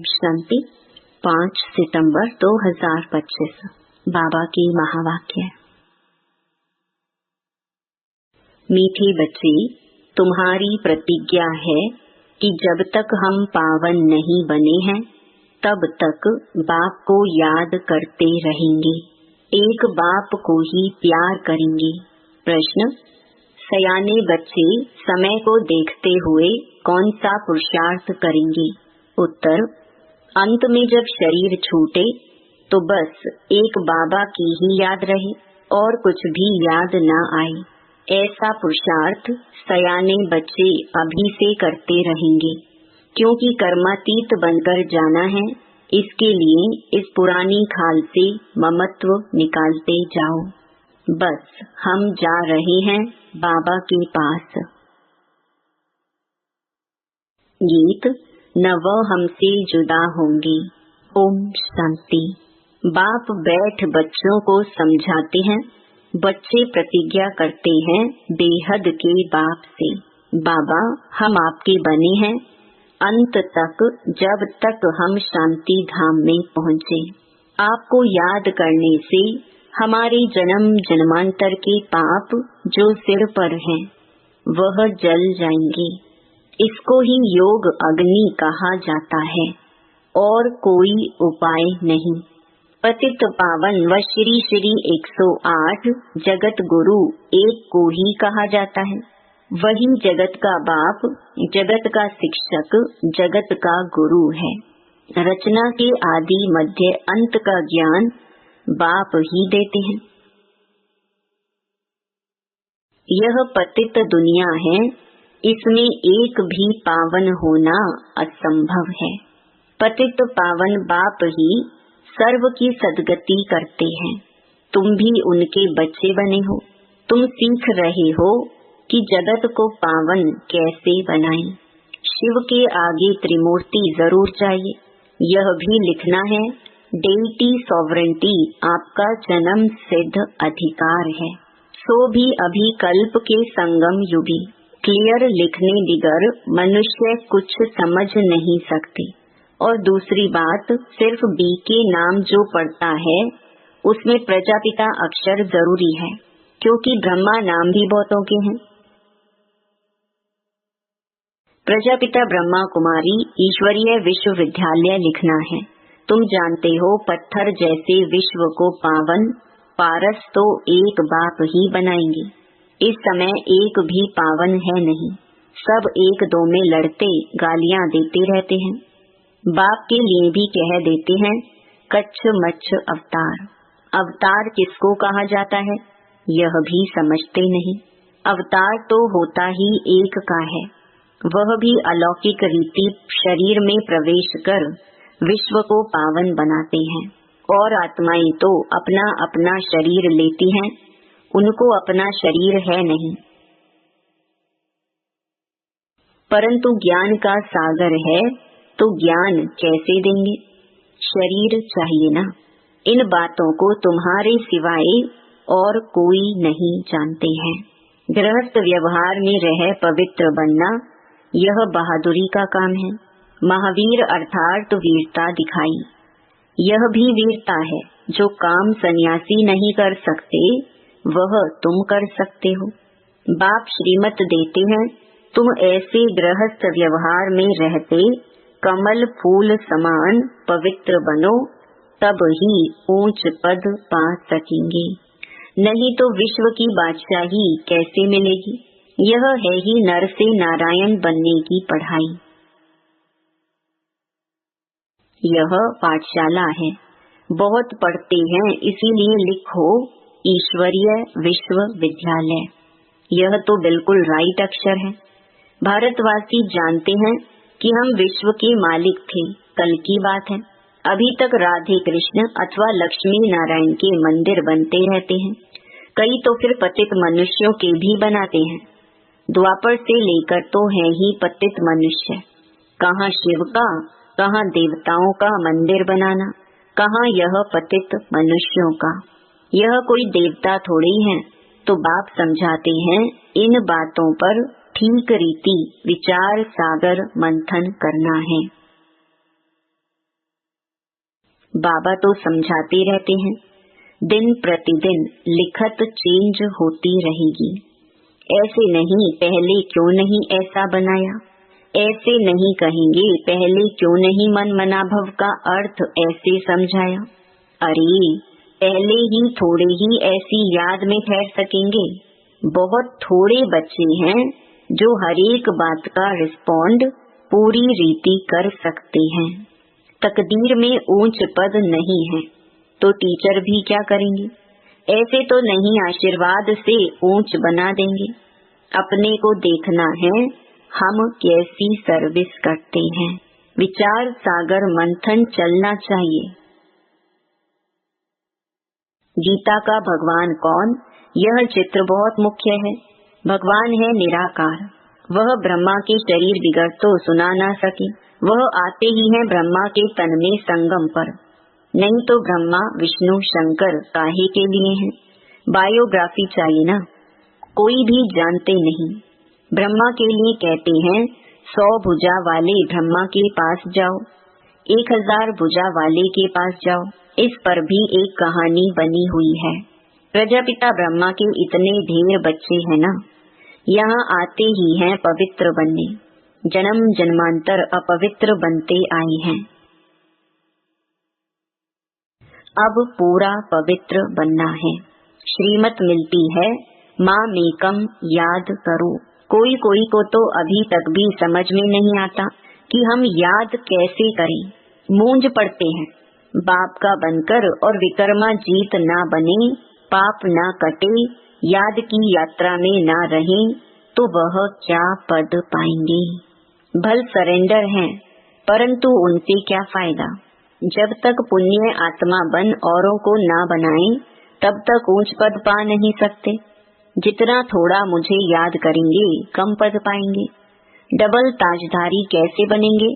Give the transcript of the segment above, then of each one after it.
शांति। 5 सितंबर 2025 बाबा की महावाक्य। मीठे बच्चे, तुम्हारी प्रतिज्ञा है कि जब तक हम पावन नहीं बने हैं तब तक बाप को याद करते रहेंगे, एक बाप को ही प्यार करेंगे। प्रश्न: सयाने बच्चे समय को देखते हुए कौन सा पुरुषार्थ करेंगे? उत्तर: अंत में जब शरीर छूटे तो बस एक बाबा की ही याद रहे और कुछ भी याद न आए, ऐसा पुरुषार्थ सयाने बच्चे अभी से करते रहेंगे। क्योंकि कर्मातीत बनकर जाना है, इसके लिए इस पुरानी खाल से ममत्व निकालते जाओ। बस हम जा रहे हैं बाबा के पास। गीत: न वह हमसे जुदा होंगे। ओम शांति। बाप बैठ बच्चों को समझाते हैं। बच्चे प्रतिज्ञा करते हैं बेहद के बाप से, बाबा हम आपके बने हैं अंत तक, जब तक हम शांति धाम में पहुँचे। आपको याद करने से हमारे जन्म जन्मांतर के पाप जो सिर पर हैं वह जल जाएंगे। इसको ही योग अग्नि कहा जाता है और कोई उपाय नहीं। पतित पावन व श्री श्री 108 जगत गुरु एक को ही कहा जाता है। वही जगत का बाप, जगत का शिक्षक, जगत का गुरु है। रचना के आदि मध्य अंत का ज्ञान बाप ही देते हैं। यह पतित दुनिया है, इसमें एक भी पावन होना असंभव है। पतित पावन बाप ही सर्व की सद्गति करते हैं। तुम भी उनके बच्चे बने हो। तुम सीख रहे हो कि जगत को पावन कैसे बनाएं। शिव के आगे त्रिमूर्ति जरूर चाहिए, यह भी लिखना है। डेटी सॉवरेंटी आपका जन्म सिद्ध अधिकार है, सो भी अभी कल्प के संगम युगी। क्लियर लिखने बिगर मनुष्य कुछ समझ नहीं सकते। और दूसरी बात, सिर्फ बी के नाम जो पढ़ता है उसमें प्रजापिता अक्षर जरूरी है, क्योंकि ब्रह्मा नाम भी बहुतों के हैं। प्रजापिता ब्रह्मा कुमारी ईश्वरीय विश्वविद्यालय लिखना है। तुम जानते हो पत्थर जैसे विश्व को पावन पारस तो एक बाप ही बनाएंगे। इस समय एक भी पावन है नहीं, सब एक दो में लड़ते गालियां देते रहते हैं। बाप के लिए भी कह देते हैं कच्छ मच्छ अवतार। अवतार किसको कहा जाता है यह भी समझते नहीं। अवतार तो होता ही एक का है, वह भी अलौकिक रीति शरीर में प्रवेश कर विश्व को पावन बनाते हैं। और आत्माएं तो अपना अपना शरीर लेती हैं, उनको अपना शरीर है नहीं। परंतु ज्ञान का सागर है तो ज्ञान कैसे देंगे? शरीर चाहिए ना। इन बातों को तुम्हारे सिवाय और कोई नहीं जानते हैं। गृहस्थ व्यवहार में रह पवित्र बनना यह बहादुरी का काम है। महावीर अर्थात वीरता दिखाई, यह भी वीरता है। जो काम सन्यासी नहीं कर सकते वह तुम कर सकते हो। बाप श्रीमत देते हैं, तुम ऐसे गृहस्थ व्यवहार में रहते कमल फूल समान पवित्र बनो, तब ही ऊंच पद पा सकेंगे। नहीं तो विश्व की बादशाही कैसे मिलेगी? यह है ही नर से नारायण बनने की पढ़ाई। यह पाठशाला है, बहुत पढ़ते हैं इसीलिए लिखो ईश्वरीय विश्वविद्यालय। यह तो बिल्कुल राइट अक्षर है। भारतवासी जानते हैं कि हम विश्व के मालिक थे, कल की बात है। अभी तक राधे कृष्ण अथवा लक्ष्मी नारायण के मंदिर बनते रहते हैं। कई तो फिर पतित मनुष्यों के भी बनाते हैं। द्वापर से लेकर तो है ही पतित मनुष्य। कहाँ शिव का, कहाँ देवताओं का मंदिर बनाना, कहाँ यह पतित मनुष्यों का। यह कोई देवता थोड़ी है। तो बाप समझाते हैं इन बातों पर ठीक रीति विचार सागर मंथन करना है। बाबा तो समझाते रहते हैं, दिन प्रतिदिन लिखत चेंज होती रहेगी। ऐसे नहीं, पहले क्यों नहीं ऐसा बनाया, ऐसे नहीं कहेंगे, पहले क्यों नहीं मन मनाभव का अर्थ ऐसे समझाया। अरे पहले ही थोड़े ही ऐसी याद में ठहर सकेंगे। बहुत थोड़े बच्चे हैं जो हर एक बात का रिस्पॉन्ड पूरी रीति कर सकते हैं। तकदीर में ऊंच पद नहीं है तो टीचर भी क्या करेंगे? ऐसे तो नहीं आशीर्वाद से ऊंच बना देंगे। अपने को देखना है हम कैसी सर्विस करते हैं। विचार सागर मंथन चलना चाहिए। गीता का भगवान कौन? यह चित्र बहुत मुख्य है। भगवान है निराकार। वह ब्रह्मा के शरीर बिगड़ तो सुना ना सके। वह आते ही है ब्रह्मा के तन में संगम पर। नहीं तो ब्रह्मा विष्णु शंकर काहे के लिए हैं? बायोग्राफी चाहिए ना। कोई भी जानते नहीं। ब्रह्मा के लिए कहते हैं 100 भुजा वाले ब्रह्मा के पास जाओ, 1000 भुजा वाले के पास जाओ। इस पर भी एक कहानी बनी हुई है। प्रजापिता ब्रह्मा के इतने ढेर बच्चे हैं ना, यहाँ आते ही हैं पवित्र बनने। जन्म जन्मांतर अपवित्र बनते आए हैं। अब पूरा पवित्र बनना है। श्रीमत मिलती है, मामेकम याद करो। कोई कोई को तो अभी तक भी समझ में नहीं आता कि हम याद कैसे करें। मूंज पड़ते हैं। बाप का बनकर और विकर्मा जीत ना बने, पाप ना कटे, याद की यात्रा में ना रहें तो वह क्या पद पाएंगे? भल सरेंडर हैं, परंतु उनसे क्या फायदा? जब तक पुण्य आत्मा बन औरों को ना बनाएं, तब तक ऊंच पद पा नहीं सकते। जितना थोड़ा मुझे याद करेंगे, कम पद पाएंगे। डबल ताजधारी कैसे बनेंगे?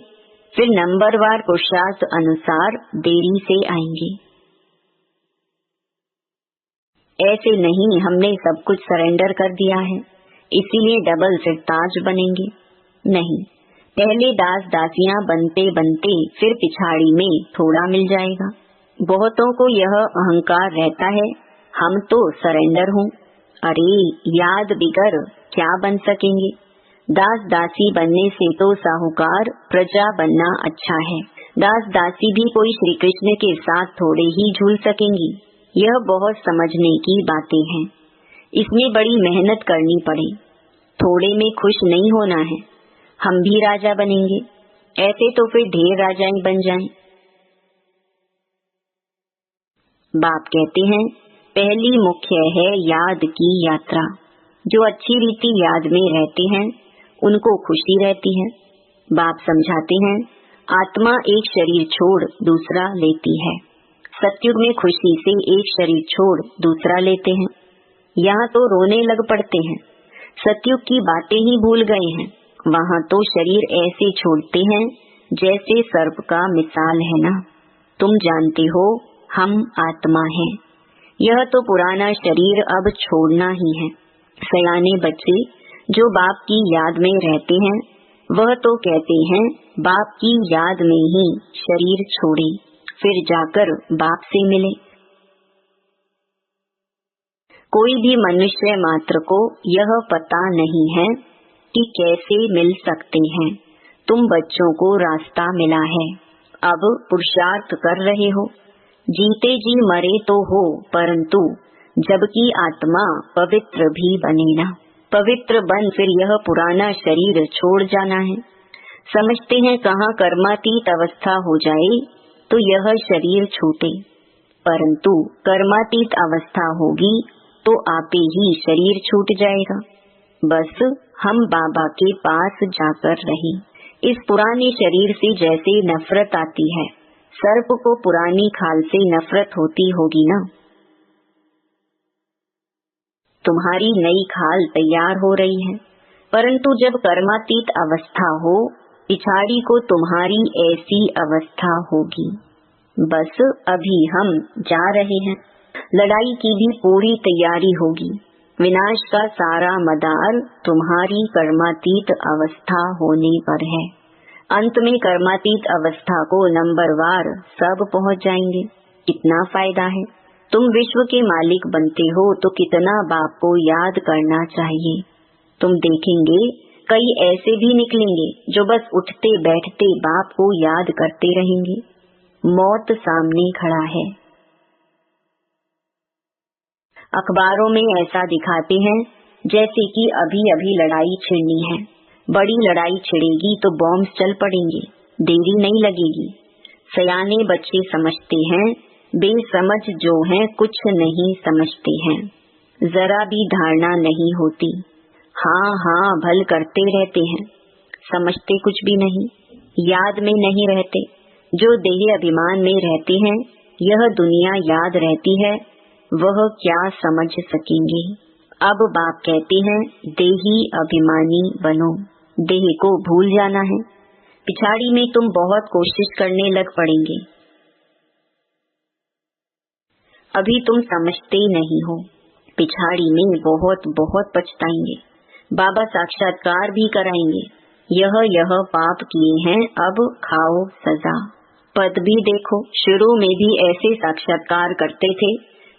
फिर नंबरवार पुरुषार्थ अनुसार देरी से आएंगे। ऐसे नहीं हमने सब कुछ सरेंडर कर दिया है इसीलिए डबल फिर ताज बनेंगे। नहीं, पहले दास दासियां बनते बनते फिर पिछाड़ी में थोड़ा मिल जाएगा। बहुतों को यह अहंकार रहता है, हम तो सरेंडर हूँ। अरे याद बिगर क्या बन सकेंगे? दास दासी बनने से तो साहूकार प्रजा बनना अच्छा है। दास दासी भी कोई श्री कृष्ण के साथ थोड़े ही झूल सकेंगी। यह बहुत समझने की बातें हैं। इसमें बड़ी मेहनत करनी पड़े। थोड़े में खुश नहीं होना है। हम भी राजा बनेंगे, ऐसे तो फिर ढेर राजाएं बन जाएं। बाप कहते हैं पहली मुख्य है याद की यात्रा। जो अच्छी रीति याद में रहते हैं उनको खुशी रहती है। बाप समझाते हैं आत्मा एक शरीर छोड़ दूसरा लेती है। सतयुग में खुशी से एक शरीर छोड़ दूसरा लेते हैं। यहाँ तो रोने लग पड़ते हैं। सतयुग की बातें ही भूल गए हैं। वहाँ तो शरीर ऐसे छोड़ते हैं जैसे सर्प का मिसाल है ना। तुम जानते हो हम आत्मा हैं। यह तो पुराना शरीर अब छोड़ना ही है। सयाने बच्चे जो बाप की याद में रहते हैं वह तो कहते हैं बाप की याद में ही शरीर छोड़े, फिर जाकर बाप से मिले। कोई भी मनुष्य मात्र को यह पता नहीं है कि कैसे मिल सकते हैं। तुम बच्चों को रास्ता मिला है, अब पुरुषार्थ कर रहे हो। जीते जी मरे तो हो, परंतु जबकि आत्मा पवित्र भी बने ना। पवित्र बन फिर यह पुराना शरीर छोड़ जाना है। समझते हैं कहाँ कर्मातीत अवस्था हो जाए तो यह शरीर छूटे, परंतु कर्मातीत अवस्था होगी तो आपे ही शरीर छूट जाएगा। बस हम बाबा के पास जाकर रहें। इस पुराने शरीर से जैसे नफरत आती है, सर्प को पुरानी खाल से नफरत होती होगी ना। तुम्हारी नई खाल तैयार हो रही है, परंतु जब कर्मातीत अवस्था हो, पिछाड़ी को तुम्हारी ऐसी अवस्था होगी। बस अभी हम जा रहे हैं। लड़ाई की भी पूरी तैयारी होगी। विनाश का सारा मदार तुम्हारी कर्मातीत अवस्था होने पर है। अंत में कर्मातीत अवस्था को नंबरवार सब पहुंच जाएंगे। कितना फायदा है। तुम विश्व के मालिक बनते हो तो कितना बाप को याद करना चाहिए। तुम देखेंगे कई ऐसे भी निकलेंगे जो बस उठते बैठते बाप को याद करते रहेंगे। मौत सामने खड़ा है। अखबारों में ऐसा दिखाते हैं जैसे कि अभी अभी लड़ाई छिड़नी है। बड़ी लड़ाई छिड़ेगी तो बॉम्ब चल पड़ेंगे, देरी नहीं लगेगी। सयाने बच्चे समझते हैं, बेसमझ जो हैं कुछ नहीं समझते हैं। जरा भी धारणा नहीं होती, हाँ हाँ भल करते रहते हैं, समझते कुछ भी नहीं, याद में नहीं रहते। जो देह अभिमान में रहते हैं, यह दुनिया याद रहती है, वह क्या समझ सकेंगे। अब बाप कहते हैं देही अभिमानी बनो, देह को भूल जाना है। पिछाड़ी में तुम बहुत कोशिश करने लग पड़ेंगे। अभी तुम समझते नहीं हो, पिछाड़ी में बहुत बहुत पछताएंगे। बाबा साक्षात्कार भी कराएंगे, यह पाप किए हैं, अब खाओ सजा। पद भी देखो, शुरू में भी ऐसे साक्षात्कार करते थे,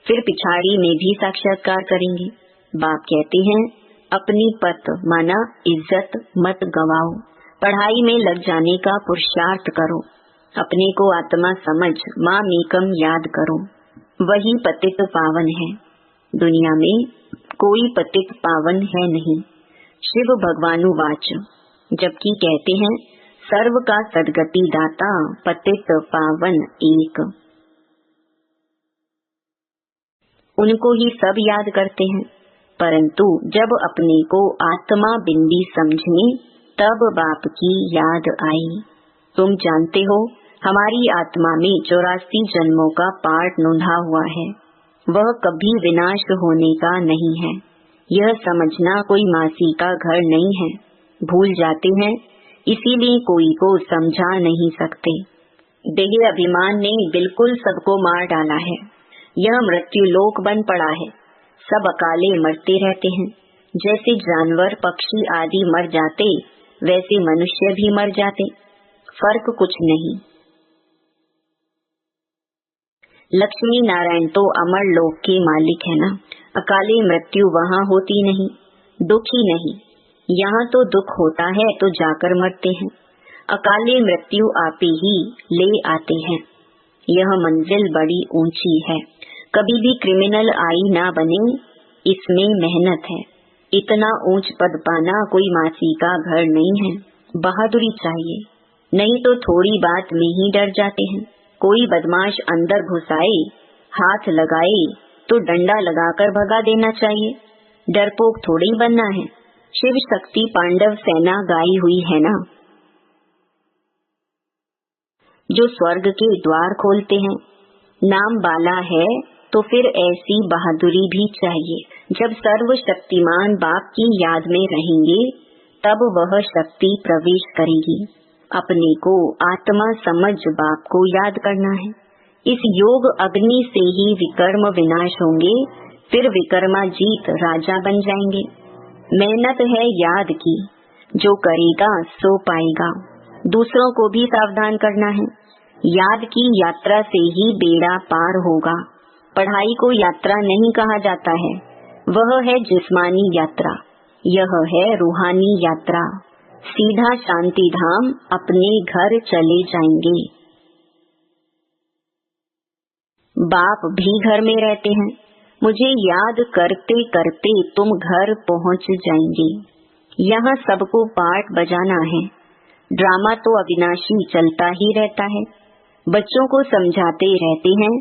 फिर पिछाड़ी में भी साक्षात्कार करेंगे। बाप कहते हैं अपनी पत माना इज्जत मत गवाओ, पढ़ाई में लग जाने का पुरुषार्थ करो, अपने को आत्मा समझ माँ मेकम याद करो, वही पतित पावन है। दुनिया में कोई पतित पावन है नहीं। शिव भगवानुवाच, जबकि कहते हैं सर्व का सदगति दाता पतित पावन एक। उनको ही सब याद करते हैं, परंतु जब अपने को आत्मा बिंदी समझे तब बाप की याद आई। तुम जानते हो हमारी आत्मा में 84 जन्मों का पार्ट नोंधा हुआ है, वह कभी विनाश होने का नहीं है। यह समझना कोई मासी का घर नहीं है। भूल जाते हैं, इसीलिए कोई को समझा नहीं सकते। देह अभिमान ने बिल्कुल सबको मार डाला है। यह मृत्यु लोक बन पड़ा है, सब अकाले मरते रहते हैं। जैसे जानवर पक्षी आदि मर जाते, वैसे मनुष्य भी मर जाते, फर्क कुछ नहीं। लक्ष्मी नारायण तो अमर लोक के मालिक है ना, अकाले मृत्यु वहाँ होती नहीं, दुख ही नहीं। यहाँ तो दुख होता है तो जाकर मरते हैं, अकाले मृत्यु आपे ही ले आते हैं। यह मंजिल बड़ी ऊंची है, कभी भी क्रिमिनल आई ना बने, इसमें मेहनत है। इतना ऊंच पद पाना कोई मासी का घर नहीं है, बहादुरी चाहिए, नहीं तो थोड़ी बात में ही डर जाते हैं। कोई बदमाश अंदर घुसाए, हाथ लगाए तो डंडा लगाकर भगा देना चाहिए, डरपोक थोड़ी बनना है। शिव शक्ति पांडव सेना गाई हुई है ना, जो स्वर्ग के द्वार खोलते हैं। नाम बाला है तो फिर ऐसी बहादुरी भी चाहिए। जब सर्वशक्तिमान बाप की याद में रहेंगे, तब वह शक्ति प्रवेश करेगी। अपने को आत्मा समझ बाप को याद करना है। इस योग अग्नि से ही विकर्म विनाश होंगे, फिर विकर्मा जीत राजा बन जाएंगे। मेहनत है याद की, जो करेगा सो पाएगा। दूसरों को भी सावधान करना है। याद की यात्रा से ही बेड़ा पार होगा। पढ़ाई को यात्रा नहीं कहा जाता है, वह है जिस्मानी यात्रा, यह है रूहानी यात्रा। सीधा शांति धाम अपने घर चले जाएंगे। बाप भी घर में रहते हैं, मुझे याद करते करते तुम घर पहुंच जाएंगे। यहाँ सबको पाठ बजाना है। ड्रामा तो अविनाशी चलता ही रहता है। बच्चों को समझाते रहते हैं,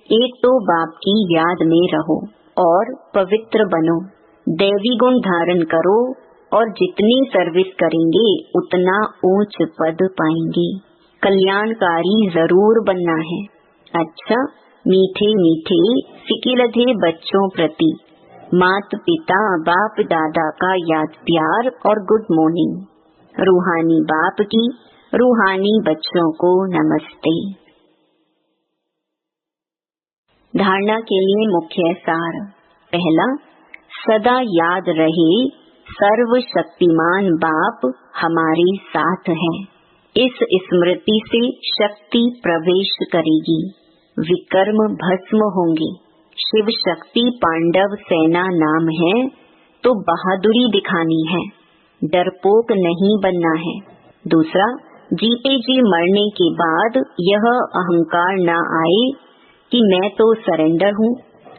एक तो बाप की याद में रहो और पवित्र बनो, दैवी गुण धारण करो और जितनी सर्विस करेंगे उतना ऊंच पद पाएंगे। कल्याणकारी जरूर बनना है। अच्छा, मीठे मीठे सिकिलधे बच्चों प्रति माता पिता बाप दादा का याद प्यार और गुड मॉर्निंग। रूहानी बाप की रूहानी बच्चों को नमस्ते। धारणा के लिए मुख्य सार। पहला, सदा याद रहे सर्वशक्तिमान बाप हमारे साथ हैं। इस स्मृति से शक्ति प्रवेश करेगी, विकर्म भस्म होंगे। शिव शक्ति पांडव सेना नाम है तो बहादुरी दिखानी है, डरपोक नहीं बनना है। दूसरा, जीते जी मरने के बाद यह अहंकार न आए कि मैं तो सरेंडर हूँ।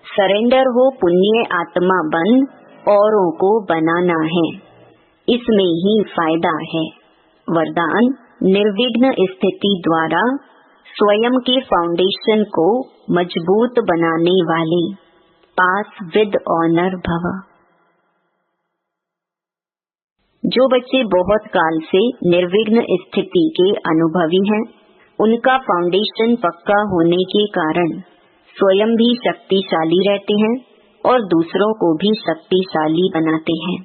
सरेंडर हो पुण्य आत्मा बन औरों को बनाना है, इसमें ही फायदा है। वरदान, निर्विघ्न स्थिति द्वारा स्वयं के फाउंडेशन को मजबूत बनाने वाले पास विद ऑनर भव। जो बच्चे बहुत काल से निर्विघ्न स्थिति के अनुभवी हैं, उनका फाउंडेशन पक्का होने के कारण स्वयं भी शक्तिशाली रहते हैं और दूसरों को भी शक्तिशाली बनाते हैं।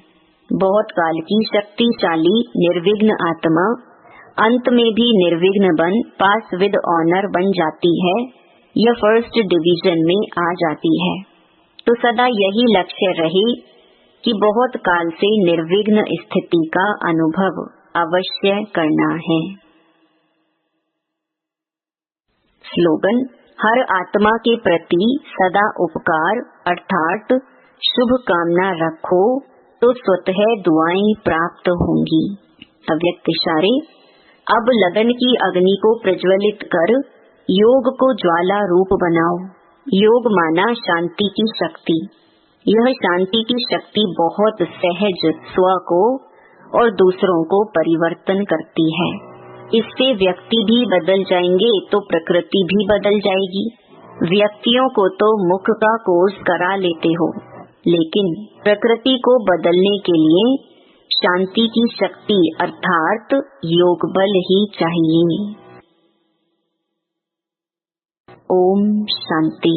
बहुत काल की शक्तिशाली निर्विघ्न आत्मा अंत में भी निर्विघ्न बन पास विद ऑनर बन जाती है या फर्स्ट डिवीजन में आ जाती है। तो सदा यही लक्ष्य रहे कि बहुत काल से निर्विघ्न स्थिति का अनुभव अवश्य करना है। स्लोगन, हर आत्मा के प्रति सदा उपकार अर्थात शुभ कामना रखो तो स्वतः दुआएं प्राप्त होंगी। अव्यक्त इशारे, अब लगन की अग्नि को प्रज्वलित कर योग को ज्वाला रूप बनाओ। योग माना शांति की शक्ति। यह शांति की शक्ति बहुत सहज स्व को और दूसरों को परिवर्तन करती है। इससे व्यक्ति भी बदल जाएंगे तो प्रकृति भी बदल जाएगी। व्यक्तियों को तो मुख का कोर्स करा लेते हो, लेकिन प्रकृति को बदलने के लिए शांति की शक्ति अर्थात योग बल ही चाहिए। ओम शांति।